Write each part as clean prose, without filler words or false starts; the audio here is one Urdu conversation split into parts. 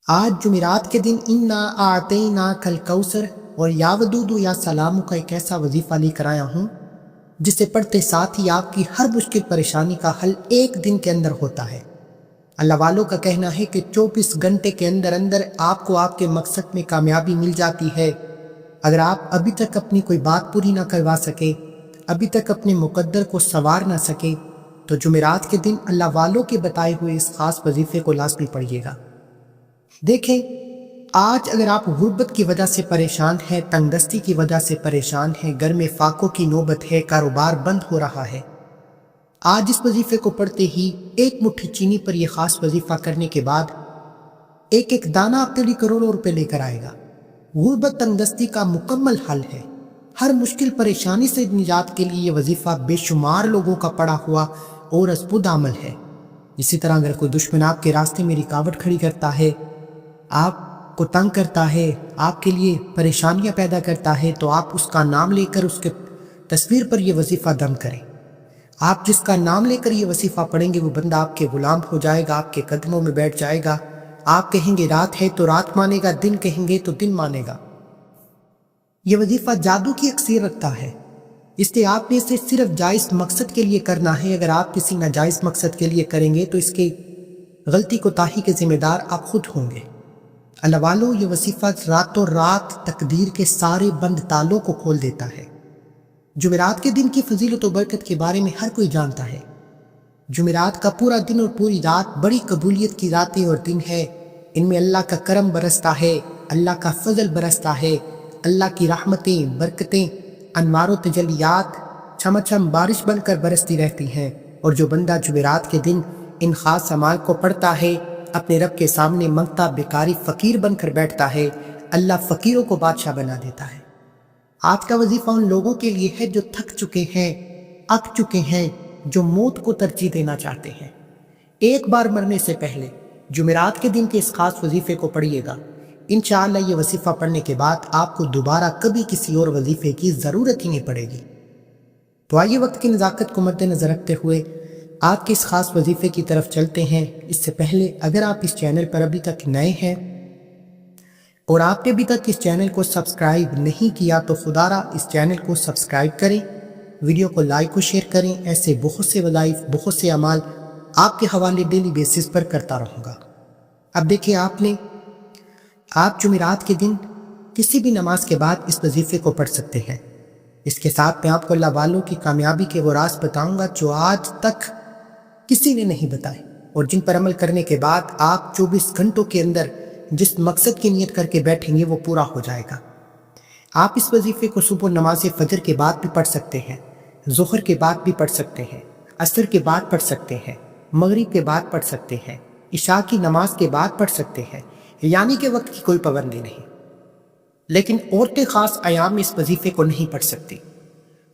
آج جمعرات کے دن انا اعطینا کل کوثر اور یا ودود یا سلام کا ایک ایسا وظیفہ لے کر آیا ہوں جسے پڑھتے ساتھ ہی آپ کی ہر مشکل پریشانی کا حل ایک دن کے اندر ہوتا ہے۔ اللہ والوں کا کہنا ہے کہ 24 گھنٹے کے اندر اندر آپ کو آپ کے مقصد میں کامیابی مل جاتی ہے۔ اگر آپ ابھی تک اپنی کوئی بات پوری نہ کروا سکے، ابھی تک اپنے مقدر کو سنوار نہ سکے، تو جمعرات کے دن اللہ والوں کے بتائے ہوئے اس خاص وظیفے کو لازمی پڑھیے گا۔ دیکھیں، آج اگر آپ غربت کی وجہ سے پریشان ہیں، تنگ دستی کی وجہ سے پریشان ہیں، گھر میں فاقوں کی نوبت ہے، کاروبار بند ہو رہا ہے، آج اس وظیفے کو پڑھتے ہی ایک مٹھی چینی پر یہ خاص وظیفہ کرنے کے بعد ایک ایک دانہ آپ کے کروڑوں روپے لے کر آئے گا۔ غربت تنگ دستی کا مکمل حل ہے۔ ہر مشکل پریشانی سے نجات کے لیے یہ وظیفہ بے شمار لوگوں کا پڑھا ہوا اور ازبد عمل ہے۔ اسی طرح اگر کوئی دشمن آپ کے راستے میں رکاوٹ کھڑی کرتا ہے، آپ کو تنگ کرتا ہے، آپ کے لیے پریشانیاں پیدا کرتا ہے، تو آپ اس کا نام لے کر اس کے تصویر پر یہ وظیفہ دم کریں۔ آپ جس کا نام لے کر یہ وظیفہ پڑھیں گے وہ بندہ آپ کے غلام ہو جائے گا، آپ کے قدموں میں بیٹھ جائے گا۔ آپ کہیں گے رات ہے تو رات مانے گا، دن کہیں گے تو دن مانے گا۔ یہ وظیفہ جادو کی اکثیر رکھتا ہے، اس لیے آپ نے اسے صرف جائز مقصد کے لیے کرنا ہے۔ اگر آپ کسی ناجائز مقصد کے لیے کریں گے تو اس کی غلطی کوتاہی کے ذمہ دار آپ خود ہوں گے۔ اللہ والوں، یہ وظیفہ راتوں رات تقدیر کے سارے بند تالوں کو کھول دیتا ہے۔ جمعرات کے دن کی فضیلت و برکت کے بارے میں ہر کوئی جانتا ہے۔ جمعرات کا پورا دن اور پوری رات بڑی قبولیت کی راتیں اور دن ہے۔ ان میں اللہ کا کرم برستا ہے، اللہ کا فضل برستا ہے، اللہ کی رحمتیں، برکتیں، انوار و تجلیات چھم بارش بن کر برستی رہتی ہیں۔ اور جو بندہ جمعرات کے دن ان خاص اعمال کو پڑھتا ہے، اپنے رب کے سامنے منگتا بیکاری فقیر بن کر بیٹھتا ہے، اللہ فقیروں کو بادشاہ بنا دیتا ہے۔ آج کا وظیفہ ان لوگوں کے لیے ہے جو تھک چکے ہیں، اک چکے ہیں، جو موت کو ترجیح دینا چاہتے ہیں۔ ایک بار مرنے سے پہلے جمعرات کے دن کے اس خاص وظیفے کو پڑھیے گا۔ انشاءاللہ یہ وظیفہ پڑھنے کے بعد آپ کو دوبارہ کبھی کسی اور وظیفے کی ضرورت ہی نہیں پڑے گی۔ تو آئیے وقت کی نزاکت کو مد نظر رکھتے ہوئے آج کے اس خاص وظیفے کی طرف چلتے ہیں۔ اس سے پہلے اگر آپ اس چینل پر ابھی تک نئے ہیں اور آپ نے ابھی تک اس چینل کو سبسکرائب نہیں کیا تو خدا را اس چینل کو سبسکرائب کریں، ویڈیو کو لائک و شیئر کریں۔ ایسے بہت سے وظائف، بہت سے اعمال آپ کے حوالے ڈیلی بیسس پر کرتا رہوں گا۔ اب دیکھیں، آپ جمعرات کے دن کسی بھی نماز کے بعد اس وظیفے کو پڑھ سکتے ہیں۔ اس کے ساتھ میں آپ کو اللہ والوں کی کامیابی کے وہ راز بتاؤں گا جو آج تک کسی نے نہیں بتائے، اور جن پر عمل کرنے کے بعد آپ 24 گھنٹوں کے اندر جس مقصد کی نیت کر کے بیٹھیں گے وہ پورا ہو جائے گا۔ آپ اس وظیفے کو صبح نماز فجر کے بعد بھی پڑھ سکتے ہیں، ظہر کے بعد بھی پڑھ سکتے ہیں، عصر کے بعد پڑھ سکتے ہیں، مغرب کے بعد پڑھ سکتے ہیں، عشاء کی نماز کے بعد پڑھ سکتے ہیں، یعنی کہ وقت کی کوئی پابندی نہیں۔ لیکن عورتیں خاص ایام میں اس وظیفے کو نہیں پڑھ سکتی۔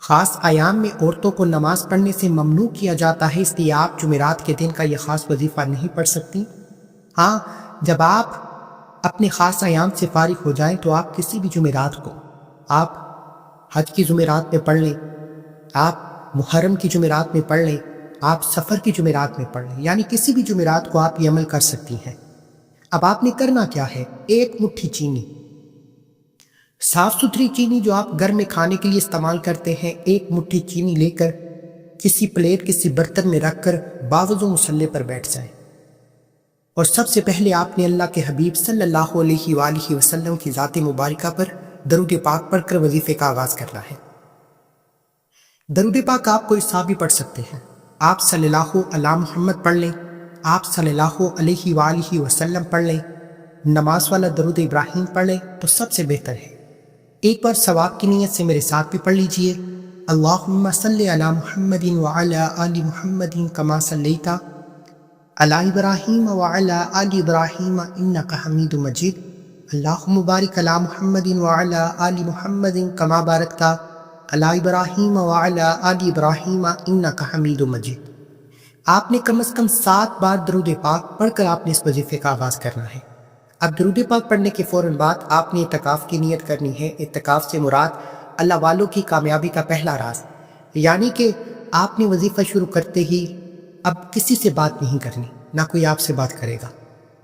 خاص ایام میں عورتوں کو نماز پڑھنے سے ممنوع کیا جاتا ہے، اس لیے آپ جمعرات کے دن کا یہ خاص وظیفہ نہیں پڑھ سکتی۔ ہاں، جب آپ اپنے خاص ایام سے فارغ ہو جائیں تو آپ کسی بھی جمعرات کو، آپ حج کی جمعرات میں پڑھ لیں، آپ محرم کی جمعرات میں پڑھ لیں، آپ سفر کی جمعرات میں پڑھ لیں، یعنی کسی بھی جمعرات کو آپ یہ عمل کر سکتی ہیں۔ اب آپ نے کرنا کیا ہے؟ ایک مٹھی چینی، صاف ستھری چینی جو آپ گھر میں کھانے کے لیے استعمال کرتے ہیں، ایک مٹھی چینی لے کر کسی پلیٹ، کسی برتن میں رکھ کر باوضو مصلے پر بیٹھ جائیں، اور سب سے پہلے آپ نے اللہ کے حبیب صلی اللہ علیہ وآلہ وسلم کی ذات مبارکہ پر درود پاک پڑھ کر وظیفے کا آغاز کرنا ہے۔ درود پاک آپ کوئی سا بھی پڑھ سکتے ہیں۔ آپ صلی اللہ علی محمد پڑھ لیں، آپ صلی اللہ علیہ وآلہ وسلم پڑھ لیں، نماز والا درود ابراہیم پڑھ لیں تو سب سے بہتر ہے۔ ایک بار ثواب کی نیت سے میرے ساتھ بھی پڑھ لیجئے۔ اللہم صلی علی محمد وعلی آل محمد کما صلیت علی ابراہیم وعلی آل ابراہیم انک حمید مجید۔ اللہم بارک علی محمد وعلی آل محمد کما بارکت علی ابراہیم وعلی آل ابراہیم انک حمید مجید۔ آپ نے کم از کم 7 بار درود پاک پڑھ کر آپ نے اس وظیفے کا آغاز کرنا ہے۔ اب درود پاک پڑھنے کے فوراً بعد آپ نے اعتکاف کی نیت کرنی ہے۔ اعتکاف سے مراد اللہ والوں کی کامیابی کا پہلا راز، یعنی کہ آپ نے وظیفہ شروع کرتے ہی اب کسی سے بات نہیں کرنی، نہ کوئی آپ سے بات کرے گا،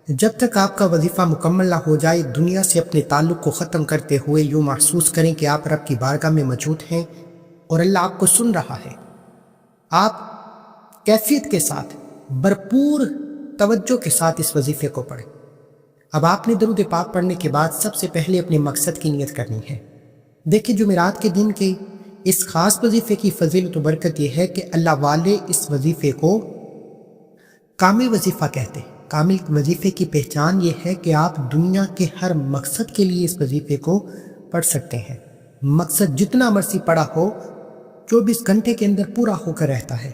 جب تک آپ کا وظیفہ مکمل نہ ہو جائے دنیا سے اپنے تعلق کو ختم کرتے ہوئے یوں محسوس کریں کہ آپ رب کی بارگاہ میں موجود ہیں اور اللہ آپ کو سن رہا ہے۔ آپ کیفیت کے ساتھ بھرپور توجہ کے ساتھ اس وظیفے کو پڑھیں۔ اب آپ نے درود پاک پڑھنے کے بعد سب سے پہلے اپنے مقصد کی نیت کرنی ہے۔ دیکھیں جمعرات کے دن کے اس خاص وظیفے کی فضیلت و برکت یہ ہے کہ اللہ والے اس وظیفے کو کامل وظیفہ کہتے ہیں۔ کامل وظیفے کی پہچان یہ ہے کہ آپ دنیا کے ہر مقصد کے لیے اس وظیفے کو پڑھ سکتے ہیں۔ مقصد جتنا مرضی پڑا ہو 24 گھنٹے کے اندر پورا ہو کر رہتا ہے۔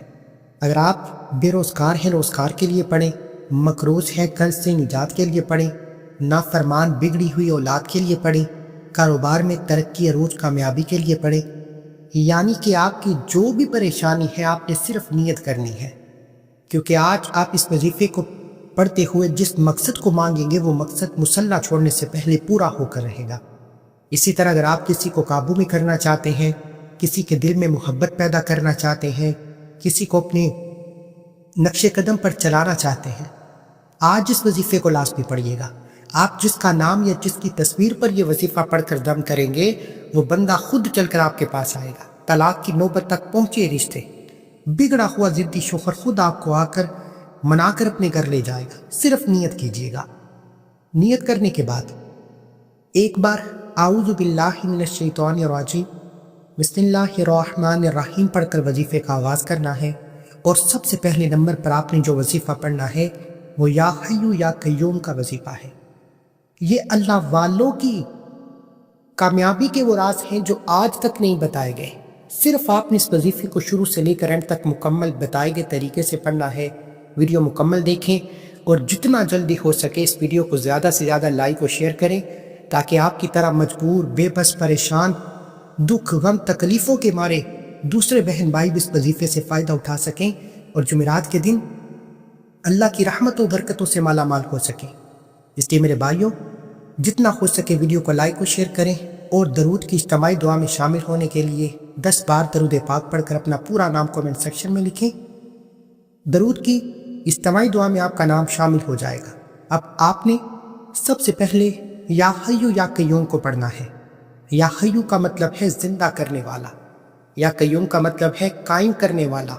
اگر آپ بے روزگار ہیں روزگار کے لیے پڑھیں، مقروض ہیں قرض سے نجات کے لیے پڑھیں، نافرمان بگڑی ہوئی اولاد کے لیے پڑھیں، کاروبار میں ترقی عروج کامیابی کے لیے پڑھیں، یعنی کہ آپ کی جو بھی پریشانی ہے آپ نے صرف نیت کرنی ہے، کیونکہ آج آپ اس وظیفے کو پڑھتے ہوئے جس مقصد کو مانگیں گے وہ مقصد مسلح چھوڑنے سے پہلے پورا ہو کر رہے گا۔ اسی طرح اگر آپ کسی کو قابو میں کرنا چاہتے ہیں، کسی کے دل میں محبت پیدا کرنا چاہتے ہیں، کسی کو اپنے نقش قدم پر چلانا چاہتے ہیں، آج اس وظیفے کو لازمی پڑھیے گا۔ آپ جس کا نام یا جس کی تصویر پر یہ وظیفہ پڑھ کر دم کریں گے وہ بندہ خود چل کر آپ کے پاس آئے گا۔ طلاق کی نوبت تک پہنچے رشتے، بگڑا ہوا ضدی شوہر خود آپ کو آ کر منا کر اپنے گھر لے جائے گا۔ صرف نیت کیجیے گا۔ نیت کرنے کے بعد ایک بار اعوذ باللہ من الشیطان الرجیم بسم اللہ الرحمن الرحیم پڑھ کر وظیفے کا آغاز کرنا ہے، اور سب سے پہلے نمبر پر آپ نے جو وظیفہ پڑھنا ہے وہ یا حیو یا قیوم کا وظیفہ ہے۔ یہ اللہ والوں کی کامیابی کے وہ راز ہیں جو آج تک نہیں بتائے گئے۔ صرف آپ نے اس وظیفے کو شروع سے لے کر اینڈ تک مکمل بتائے گئے طریقے سے پڑھنا ہے۔ ویڈیو مکمل دیکھیں اور جتنا جلدی ہو سکے اس ویڈیو کو زیادہ سے زیادہ لائک و شیئر کریں تاکہ آپ کی طرح مجبور، بے بس، پریشان، دکھ، غم، تکلیفوں کے مارے دوسرے بہن بھائی بھی اس وظیفے سے فائدہ اٹھا سکیں اور جمعرات کے دن اللہ کی رحمت و برکتوں سے مالا مال ہو سکیں۔ اس لیے میرے بھائیوں جتنا ہو سکے ویڈیو کو لائک و شیئر کریں، اور درود کی اجتماعی دعا میں شامل ہونے کے لیے 10 بار درود پاک پڑھ کر اپنا پورا نام کمنٹ سیکشن میں لکھیں۔ درود کی اجتماعی دعا میں آپ کا نام شامل ہو جائے گا۔ اب آپ نے سب سے پہلے یا حیو یا قیوم کو پڑھنا ہے۔ یا حیو کا مطلب ہے زندہ کرنے والا، یا قیوم کا مطلب ہے قائم کرنے والا۔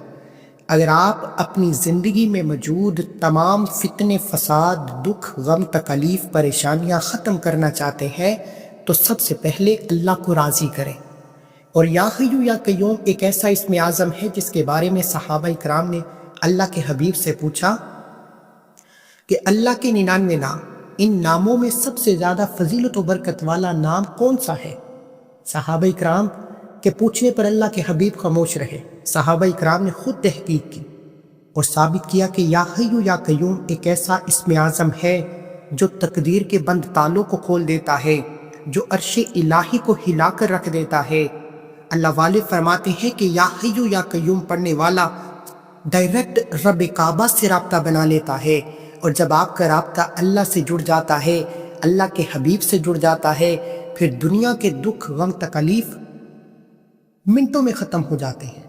اگر آپ اپنی زندگی میں موجود تمام فتنے، فساد، دکھ، غم، تکلیف، پریشانیاں ختم کرنا چاہتے ہیں تو سب سے پہلے اللہ کو راضی کریں۔ اور یا حیو یا قیوم ایک ایسا اسم اعظم ہے جس کے بارے میں صحابہ کرام نے اللہ کے حبیب سے پوچھا کہ اللہ کے 99 نام، ان ناموں میں سب سے زیادہ فضیلت و برکت والا نام کون سا ہے؟ صحابہ کرام کے پوچھنے پر اللہ کے حبیب خاموش رہے۔ صحابہ کرام نے خود تحقیق کی اور ثابت کیا کہ یا حیو یا قیوم ایک ایسا اسم اعظم ہے جو تقدیر کے بند تالوں کو کھول دیتا ہے، جو عرش الہی کو ہلا کر رکھ دیتا ہے۔ اللہ والے فرماتے ہیں کہ یا حیو یا قیوم پڑھنے والا ڈائریکٹ رب کعبہ سے رابطہ بنا لیتا ہے، اور جب آپ کا رابطہ اللہ سے جڑ جاتا ہے، اللہ کے حبیب سے جڑ جاتا ہے، پھر دنیا کے دکھ، غم، تکلیف منٹوں میں ختم ہو جاتے ہیں۔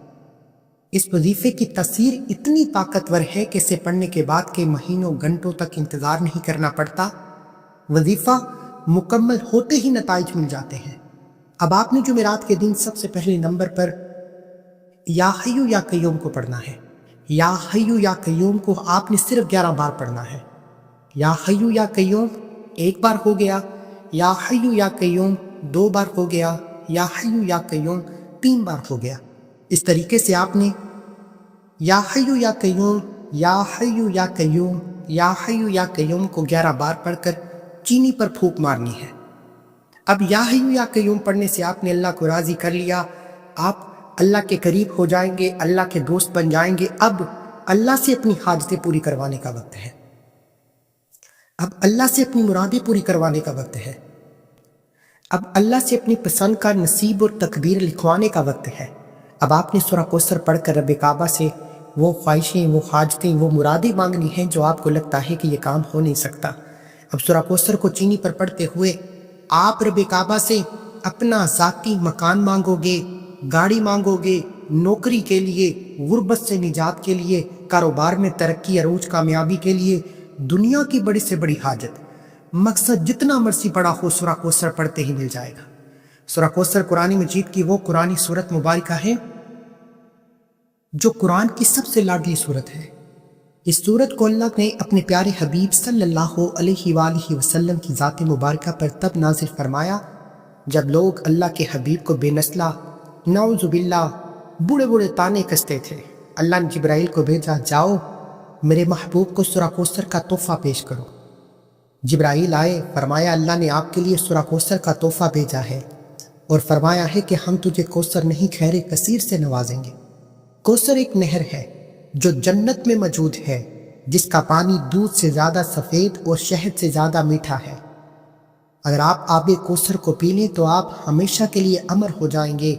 اس وظیفے کی تاثیر اتنی طاقتور ہے کہ اسے پڑھنے کے بعد کے مہینوں گھنٹوں تک انتظار نہیں کرنا پڑتا، وظیفہ مکمل ہوتے ہی نتائج مل جاتے ہیں۔ اب آپ نے جمعرات کے دن سب سے پہلے نمبر پر یا حیو یا قیوم کو پڑھنا ہے۔ یا حیو یا قیوم کو آپ نے صرف 11 بار پڑھنا ہے۔ یا حیو یا قیوم 1 بار ہو گیا، یا حیو یا قیوم 2 بار ہو گیا، یا حیو یا قیوم 3 بار ہو گیا۔ اس طریقے سے آپ نے یا حیو یا قیوم، یا حیو یا قیوم، یا حیو یا قیوم کو 11 بار پڑھ کر چینی پر پھونک مارنی ہے۔ اب یا حیو یا قیوم پڑھنے سے آپ نے اللہ کو راضی کر لیا، آپ اللہ کے قریب ہو جائیں گے، اللہ کے دوست بن جائیں گے۔ اب اللہ سے اپنی حاجتیں پوری کروانے کا وقت ہے، اب اللہ سے اپنی مرادیں پوری کروانے کا وقت ہے، اب اللہ سے اپنی پسند کا نصیب اور تقدیر لکھوانے کا وقت ہے۔ اب آپ نے سورہ کوثر پڑھ کر رب کعبہ سے وہ خواہشیں، وہ حاجتیں، وہ مرادیں مانگنی ہیں جو آپ کو لگتا ہے کہ یہ کام ہو نہیں سکتا۔ اب سورہ کوثر کو چینی پر پڑھتے ہوئے آپ رب کعبہ سے اپنا ذاتی مکان مانگو گے، گاڑی مانگو گے، نوکری کے لیے، غربت سے نجات کے لیے، کاروبار میں ترقی عروج کامیابی کے لیے، دنیا کی بڑی سے بڑی حاجت، مقصد جتنا مرضی بڑا ہو، سورہ کوثر پڑھتے ہی مل جائے گا۔ سورہ کوثر قرآن مجید کی وہ قرآنی سورت مبارکہ ہے جو قرآن کی سب سے لاڈلی سورت ہے۔ اس سورت کو اللہ نے اپنے پیارے حبیب صلی اللہ علیہ وآلہ وسلم کی ذات مبارکہ پر تب نازل فرمایا جب لوگ اللہ کے حبیب کو بے نسلہ، نعوذ باللہ، بوڑھے بوڑھے تانے کستے تھے۔ اللہ نے جبرائیل کو بھیجا، جاؤ میرے محبوب کو سورہ کوثر کا تحفہ پیش کرو۔ جبرائیل آئے، فرمایا اللہ نے آپ کے لیے سورہ کوثر کا تحفہ بھیجا ہے اور فرمایا ہے کہ ہم تجھے کوثر نہیں خیر کثیر سے نوازیں گے۔ کوثر ایک نہر ہے جو جنت میں موجود ہے، جس کا پانی دودھ سے زیادہ سفید اور شہد سے زیادہ میٹھا ہے۔ اگر آپ آب کوثر کو پی لیں تو آپ ہمیشہ کے لیے امر ہو جائیں گے۔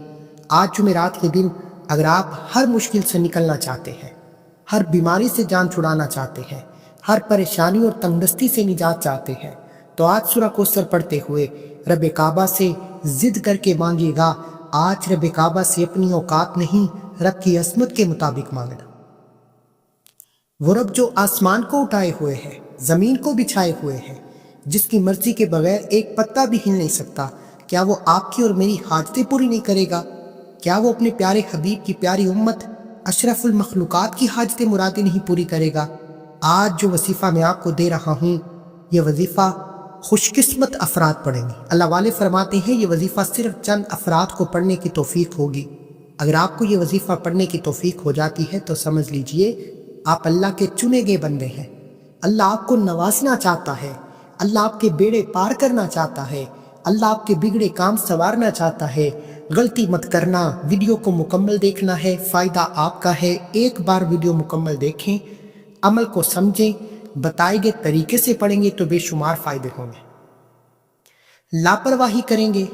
آج جمعرات کے دن اگر آپ ہر مشکل سے نکلنا چاہتے ہیں، ہر بیماری سے جان چھڑانا چاہتے ہیں، ہر پریشانی اور تنگدستی سے نجات چاہتے ہیں، تو آج سورہ کوثر پڑھتے ہوئے رب کعبہ سے ضد کر کے مانگیے گا۔ آج رب کعبہ سے اپنی اوقات نہیں، رب کی عظمت کے مطابق مانگنا۔ وہ رب جو آسمان کو اٹھائے ہوئے ہے، زمین کو بچھائے ہوئے ہے، جس کی مرضی کے بغیر ایک پتا بھی ہل نہیں سکتا، کیا وہ آپ کی اور میری حاجتیں پوری نہیں کرے گا؟ کیا وہ اپنے پیارے حبیب کی پیاری امت اشرف المخلوقات کی حاجتیں مرادیں نہیں پوری کرے گا؟ آج جو وظیفہ میں آپ کو دے رہا ہوں، یہ وظیفہ خوش قسمت افراد پڑھیں گے۔ اللہ والے فرماتے ہیں یہ وظیفہ صرف چند افراد کو پڑھنے کی توفیق ہوگی۔ اگر آپ کو یہ وظیفہ پڑھنے کی توفیق ہو جاتی ہے تو سمجھ لیجئے آپ اللہ کے چنے گئے بندے ہیں۔ اللہ آپ کو نوازنا چاہتا ہے، اللہ آپ کے بیڑے پار کرنا چاہتا ہے، اللہ آپ کے بگڑے کام سنوارنا چاہتا ہے۔ غلطی مت کرنا، ویڈیو کو مکمل دیکھنا ہے، فائدہ آپ کا ہے۔ ایک بار ویڈیو مکمل دیکھیں، عمل کو سمجھیں، بتائے گئے طریقے سے پڑھیں گے تو بے شمار فائدے ہوں گے۔ لاپرواہی کریں گے،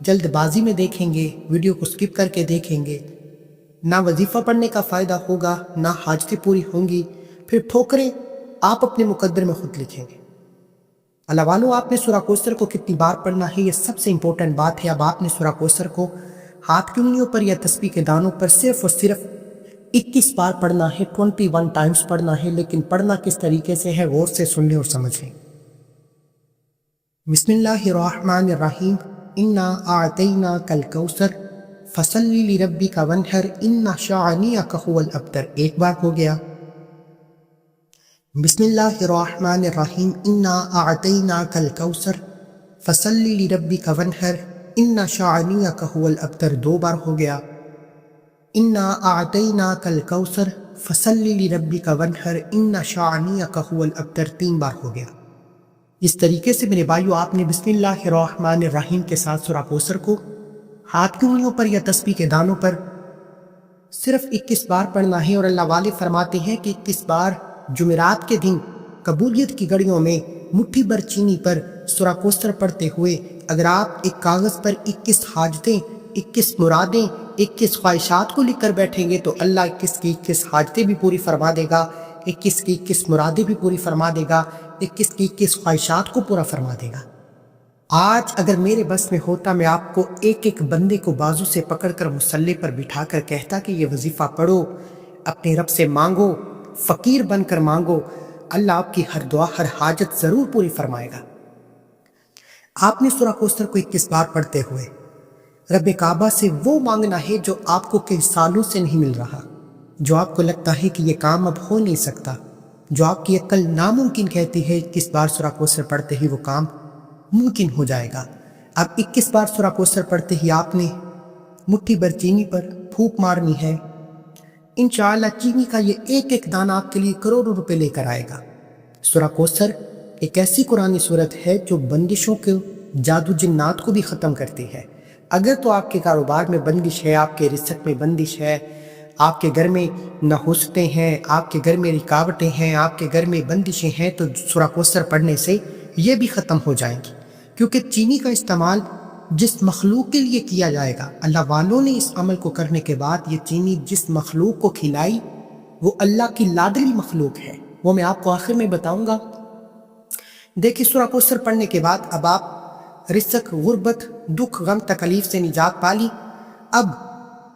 جلد بازی میں دیکھیں گے، ویڈیو کو سکپ کر کے دیکھیں گے، نہ وظیفہ پڑھنے کا فائدہ ہوگا، نہ حاجتیں پوری ہوں گی، پھر ٹھوکریں آپ اپنے مقدر میں خود لکھیں گے۔ اللہ والو، آپ نے سورہ کوثر کو کتنی بار پڑھنا ہے یہ سب سے امپورٹنٹ بات ہے۔ اب آپ نے سورہ کوثر کو ہاتھ کی انگلیوں پر یا تسبیح کے دانوں پر صرف اور صرف 21 بار پڑھنا ہے، 21 ٹائمز پڑھنا ہے، لیکن پڑھنا کس طریقے سے ہے غور سے سن لیں اور سمجھ لیں۔ بسم اللہ الرحمن الرحیم، انا اعطیناک الکوثر فصلی لربک وانحر ان شانئک هو الابتر، ایک بار ہو گیا۔ بسم اللہ الرحمن الرحیم، انا اعطیناک الکوثر فصلی لربک وانحر ان شانئک هو الابتر، دو بار ہو گیا۔ انا اعطیناک الکوثر فصلی لربک وانحر ان شانئک هو الابتر، تین بار ہو گیا۔ اس طریقے سے میرے بھائیو آپ نے بسم اللہ الرحمن الرحیم کے ساتھ سورہ کوثر کو ہاتھ کی انگلیوں پر یا تسبیح کے دانوں پر صرف 21 بار پڑھنا ہے، اور اللہ والے فرماتے ہیں کہ 21 بار جمعرات کے دن قبولیت کی گھڑیوں میں مٹھی بھر چینی پر سورہ کوثر پڑھتے ہوئے اگر آپ ایک کاغذ پر 21 حاجتیں، 21 مرادیں، 21 خواہشات کو لکھ کر بیٹھیں گے تو اللہ 21 کی 21 حاجتیں بھی پوری فرما دے گا، 21 کی 21 مرادیں بھی پوری فرما دے گا، 21 کی 21 خواہشات کو پورا فرما دے گا۔ آج اگر میرے بس میں ہوتا میں آپ کو ایک ایک بندے کو بازو سے پکڑ کر مصلی پر بٹھا کر کہتا کہ یہ وظیفہ پڑھو، اپنے رب سے مانگو، فقیر بن کر مانگو، اللہ آپ کی ہر دعا، ہر حاجت ضرور پوری فرمائے گا۔ آپ نے سورہ کوثر کو 21 بار پڑھتے ہوئے رب کعبہ سے وہ مانگنا ہے جو آپ کو کئی سالوں سے نہیں مل رہا، جو آپ کو لگتا ہے کہ یہ کام اب ہو نہیں سکتا، جو آپ کی عقل ناممکن کہتی ہے 21 بار سورہ کوثر پڑھتے ہی وہ کام ممکن ہو جائے گا۔ اب 21 بار سورہ کوثر پڑھتے ہی آپ نے مٹھی بھر چینی پر پھونک مارنی ہے، انشاءاللہ چینی کا یہ ایک ایک دانہ آپ کے لیے کروڑوں روپے لے کر آئے گا۔ سورہ کوثر ایک ایسی قرآنی صورت ہے جو بندشوں کے جادو جنات کو بھی ختم کرتی ہے۔ اگر تو آپ کے کاروبار میں بندش ہے، آپ کے رزق میں بندش ہے، آپ کے گھر میں نحوستیں ہیں، آپ کے گھر میں رکاوٹیں ہیں، آپ کے گھر میں بندشیں ہیں، تو سورہ کوثر پڑھنے سے یہ بھی ختم ہو جائیں گی، کیونکہ چینی کا استعمال جس مخلوق کے لیے کیا جائے گا، اللہ والوں نے اس عمل کو کرنے کے بعد یہ چینی جس مخلوق کو کھلائی وہ اللہ کی لاڈلی مخلوق ہے، وہ میں آپ کو آخر میں بتاؤں گا۔ دیکھیں سورہ کوثر پڑھنے کے بعد اب آپ رزق، غربت، دکھ، غم، تکلیف سے نجات پالی۔ اب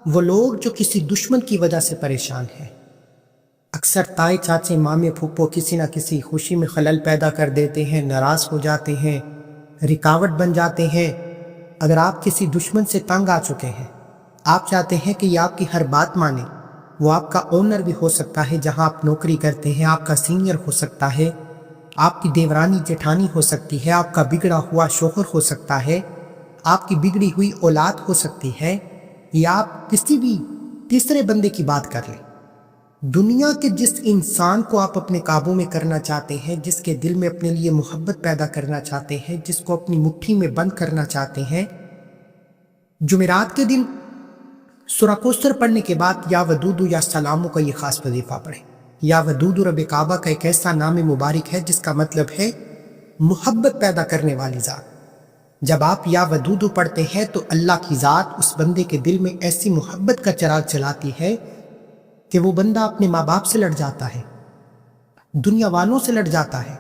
وہ لوگ جو کسی دشمن کی وجہ سے پریشان ہیں، اکثر تائے چاچے مامے پھوپھو کسی نہ کسی خوشی میں خلل پیدا کر دیتے ہیں، ناراض ہو جاتے ہیں، رکاوٹ بن جاتے ہیں۔ اگر آپ کسی دشمن سے تنگ آ چکے ہیں، آپ چاہتے ہیں کہ یہ آپ کی ہر بات مانے، وہ آپ کا اونر بھی ہو سکتا ہے جہاں آپ نوکری کرتے ہیں، آپ کا سینئر ہو سکتا ہے، آپ کی دیورانی جیٹھانی ہو سکتی ہے، آپ کا بگڑا ہوا شوہر ہو سکتا ہے، آپ کی بگڑی ہوئی اولاد ہو سکتی ہے، یا آپ کسی بھی تیسرے بندے کی بات کر لیں۔ دنیا کے جس انسان کو آپ اپنے قابو میں کرنا چاہتے ہیں، جس کے دل میں اپنے لیے محبت پیدا کرنا چاہتے ہیں، جس کو اپنی مٹھی میں بند کرنا چاہتے ہیں، جمعرات کے دن سورہ کوثر پڑھنے کے بعد یا ودود یا سلامو کا یہ خاص وظیفہ پڑھیں۔ یا ودود رب کعبہ کا ایک ایسا نام مبارک ہے جس کا مطلب ہے محبت پیدا کرنے والی ذات۔ جب آپ یا ودود پڑھتے ہیں تو اللہ کی ذات اس بندے کے دل میں ایسی محبت کا چراغ چلاتی ہے کہ وہ بندہ اپنے ماں باپ سے لڑ جاتا ہے، دنیا والوں سے لڑ جاتا ہے،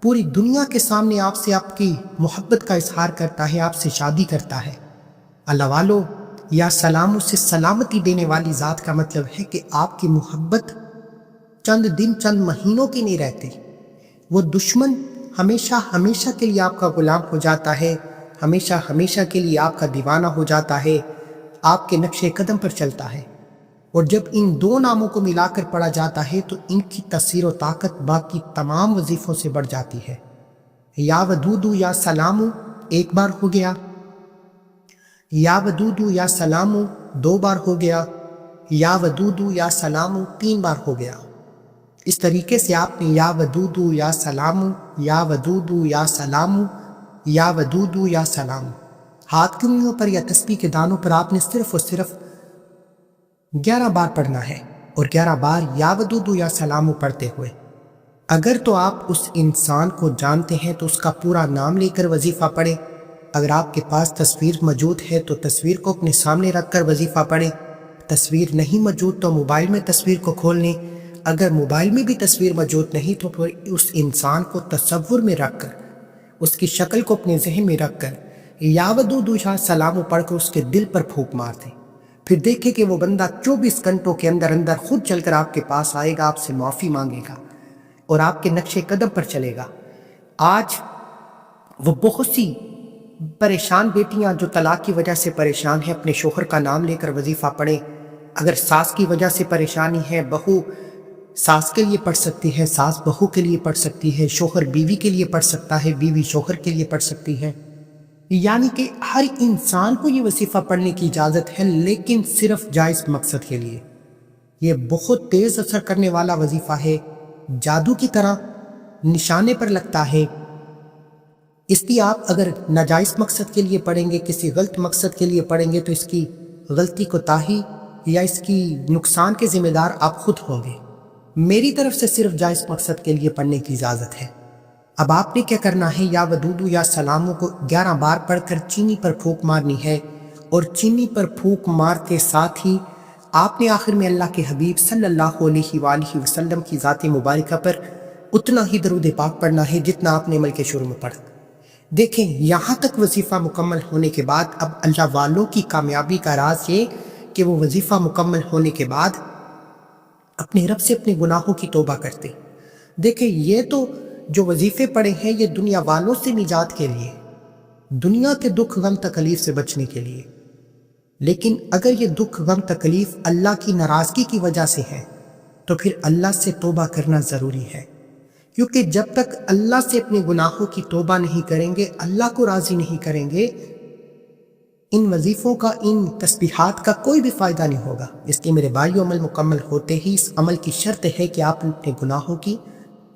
پوری دنیا کے سامنے آپ سے آپ کی محبت کا اظہار کرتا ہے، آپ سے شادی کرتا ہے۔ اللہ والو، یا سلام سے سلامتی دینے والی ذات کا مطلب ہے کہ آپ کی محبت چند دن چند مہینوں کی نہیں رہتی، وہ دشمن ہمیشہ ہمیشہ کے لیے آپ کا غلام ہو جاتا ہے، ہمیشہ ہمیشہ کے لیے آپ کا دیوانہ ہو جاتا ہے، آپ کے نقش قدم پر چلتا ہے۔ اور جب ان دو ناموں کو ملا کر پڑھا جاتا ہے تو ان کی تاثیر و طاقت باقی تمام وظیفوں سے بڑھ جاتی ہے۔ یا ودود یا سلام ایک بار ہو گیا، یا ودود یا سلام دو بار ہو گیا، یا ودود یا سلام تین بار ہو گیا۔ اس طریقے سے آپ نے یا ودود یا سلام، یا ودود یا سلام، یا ودود یا سلام، ہاتھ کی انگلیوں پر یا تسبیح کے دانوں پر آپ نے صرف اور صرف 11 بار پڑھنا ہے، اور 11 بار یا ودود یا سلام پڑھتے ہوئے۔ اگر تو آپ اس انسان کو جانتے ہیں تو اس کا پورا نام لے کر وظیفہ پڑھیں۔ اگر آپ کے پاس تصویر موجود ہے تو تصویر کو اپنے سامنے رکھ کر وظیفہ پڑھیں۔ تصویر نہیں موجود تو موبائل میں تصویر کو کھول لیں۔ اگر موبائل میں بھی تصویر موجود نہیں تو پھر اس انسان کو تصور میں رکھ کر، اس کی شکل کو اپنے ذہن میں رکھ کر یا ودود یا سلام پڑھ کر اس کے دل پر پھونک مار دیں۔ پھر دیکھیں کہ وہ بندہ 24 گھنٹوں کے اندر اندر خود چل کر آپ کے پاس آئے گا، آپ سے معافی مانگے گا اور آپ کے نقش قدم پر چلے گا۔ آج وہ بہت سی پریشان بیٹیاں جو طلاق کی وجہ سے پریشان ہیں، اپنے شوہر کا نام لے کر وظیفہ پڑھیں۔ اگر ساس کی وجہ سے پریشانی ہے، بہو ساس کے لیے پڑھ سکتی ہے، ساس بہو کے لیے پڑھ سکتی ہے، شوہر بیوی کے لیے پڑھ سکتا ہے، بیوی شوہر کے لیے پڑھ سکتی ہے۔ یعنی کہ ہر انسان کو یہ وظیفہ پڑھنے کی اجازت ہے، لیکن صرف جائز مقصد کے لیے۔ یہ بہت تیز اثر کرنے والا وظیفہ ہے، جادو کی طرح نشانے پر لگتا ہے۔ اس لیے آپ اگر ناجائز مقصد کے لیے پڑھیں گے، کسی غلط مقصد کے لیے پڑھیں گے تو اس کی غلطی کوتاہی یا اس کی نقصان کے ذمہ دار آپ خود ہوں گے۔ میری طرف سے صرف جائز مقصد کے لیے پڑھنے کی اجازت ہے۔ اب آپ نے کیا کرنا ہے، یا ودود یا سلاموں کو 11 بار پڑھ کر چینی پر پھونک مارنی ہے، اور چینی پر پھونک مارتے ساتھ ہی آپ نے آخر میں اللہ کے حبیب صلی اللہ علیہ وآلہ وسلم کی ذات مبارکہ پر اتنا ہی درود پاک پڑھنا ہے جتنا آپ نے عمل کے شروع میں پڑھا۔ دیکھیں، یہاں تک وظیفہ مکمل ہونے کے بعد اب اللہ والوں کی کامیابی کا راز یہ کہ وہ وظیفہ مکمل ہونے کے بعد اپنے رب سے اپنے گناہوں کی توبہ کرتے۔ دیکھیں، یہ تو جو وظیفے پڑے ہیں یہ دنیا والوں سے نجات کے لیے، دنیا کے دکھ غم تکلیف سے بچنے کے لیے۔ لیکن اگر یہ دکھ غم تکلیف اللہ کی ناراضگی کی وجہ سے ہے تو پھر اللہ سے توبہ کرنا ضروری ہے، کیونکہ جب تک اللہ سے اپنے گناہوں کی توبہ نہیں کریں گے، اللہ کو راضی نہیں کریں گے، ان وظیفوں کا، ان تسبیحات کا کوئی بھی فائدہ نہیں ہوگا۔ اس لیے میرے بھائیو، عمل مکمل ہوتے ہی اس عمل کی شرط ہے کہ آپ اپنے گناہوں کی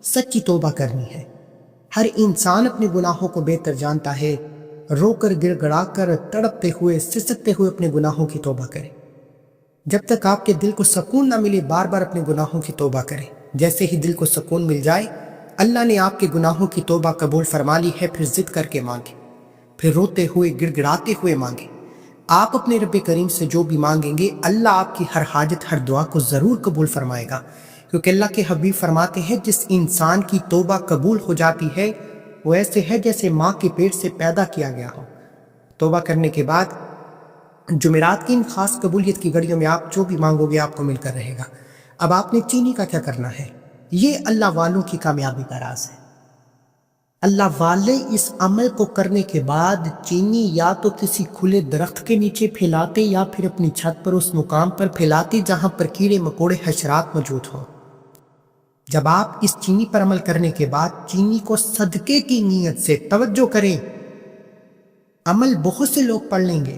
سچی توبہ کرنی ہے۔ ہر انسان اپنے گناہوں کو بہتر جانتا ہے، رو کر گڑ گڑا کر تڑپتے ہوئے سسکتے ہوئے اپنے گناہوں کی توبہ کریں۔ جب تک آپ کے دل کو سکون نہ ملے، بار بار اپنے گناہوں کی توبہ کریں۔ جیسے ہی دل کو سکون مل جائے، اللہ نے آپ کے گناہوں کی توبہ قبول فرما لی ہے، پھر ضد کر کے مانگیں، پھر روتے ہوئے گڑ گڑاتے ہوئے مانگیں۔ آپ اپنے رب کریم سے جو بھی مانگیں گے، اللہ آپ کی ہر حاجت، ہر دعا کو ضرور قبول فرمائے گا، کیونکہ اللہ کے حبیب فرماتے ہیں جس انسان کی توبہ قبول ہو جاتی ہے وہ ایسے ہے جیسے ماں کے پیٹ سے پیدا کیا گیا ہو۔ توبہ کرنے کے بعد جمعرات کی ان خاص قبولیت کی گھڑیوں میں آپ جو بھی مانگو گے آپ کو مل کر رہے گا۔ اب آپ نے چینی کا کیا کرنا ہے؟ یہ اللہ والوں کی کامیابی کا راز ہے۔ اللہ والے اس عمل کو کرنے کے بعد چینی یا تو کسی کھلے درخت کے نیچے پھیلاتے یا پھر اپنی چھت پر اس مقام پر پھیلاتے جہاں پر کیڑے مکوڑے حشرات موجود ہوں۔ جب آپ اس چینی پر عمل کرنے کے بعد چینی کو صدقے کی نیت سے توجہ کریں، عمل بہت سے لوگ پڑھ لیں گے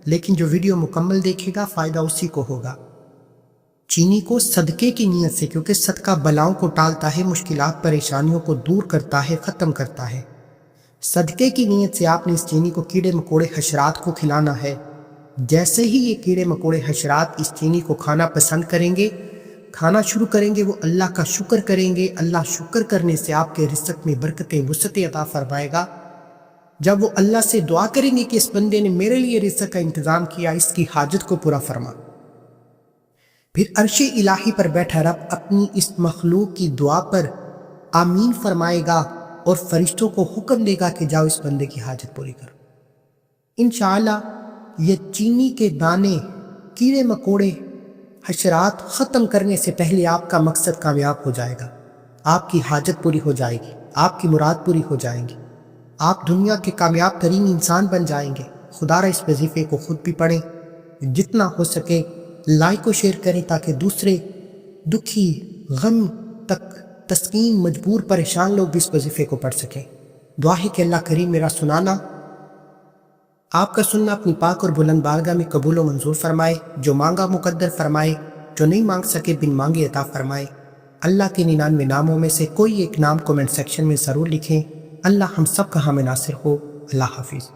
لیکن جو ویڈیو مکمل دیکھے گا فائدہ اسی کو ہوگا۔ چینی کو صدقے کی نیت سے، کیونکہ صدقہ بلاؤں کو ٹالتا ہے، مشکلات پریشانیوں کو دور کرتا ہے، ختم کرتا ہے۔ صدقے کی نیت سے آپ نے اس چینی کو کیڑے مکوڑے حشرات کو کھلانا ہے۔ جیسے ہی یہ کیڑے مکوڑے حشرات اس چینی کو کھانا پسند کریں گے، کھانا شروع کریں گے، وہ اللہ کا شکر کریں گے۔ اللہ شکر کرنے سے آپ کے رزق میں برکتیں وسعتیں عطا فرمائے گا۔ جب وہ اللہ سے دعا کریں گے کہ اس بندے نے میرے لیے رزق کا انتظام کیا، اس کی حاجت کو پورا فرما، پھر عرش الہی پر بیٹھا رب اپنی اس مخلوق کی دعا پر آمین فرمائے گا اور فرشتوں کو حکم دے گا کہ جاؤ اس بندے کی حاجت پوری کرو۔ انشاءاللہ یہ چینی کے دانے، کیڑے مکوڑے حشرات ختم کرنے سے پہلے آپ کا مقصد کامیاب ہو جائے گا، آپ کی حاجت پوری ہو جائے گی، آپ کی مراد پوری ہو جائیں گی، آپ دنیا کے کامیاب ترین انسان بن جائیں گے۔ خدا را اس وظیفے کو خود بھی پڑھیں، جتنا ہو سکے لائک و شیئر کریں تاکہ دوسرے دکھی، غم تک تسکین، مجبور، پریشان لوگ بھی اس وظیفے کو پڑھ سکیں۔ دعا ہے کہ اللہ کریم میرا سنانا، آپ کا سننا اپنی پاک اور بلند بارگاہ میں قبول و منظور فرمائے، جو مانگا مقدر فرمائے، جو نہیں مانگ سکے بن مانگے عطا فرمائے۔ اللہ کے 99 ناموں میں سے کوئی ایک نام کومنٹ سیکشن میں ضرور لکھیں۔ اللہ ہم سب کا حامی ناصر ہو۔ اللہ حافظ۔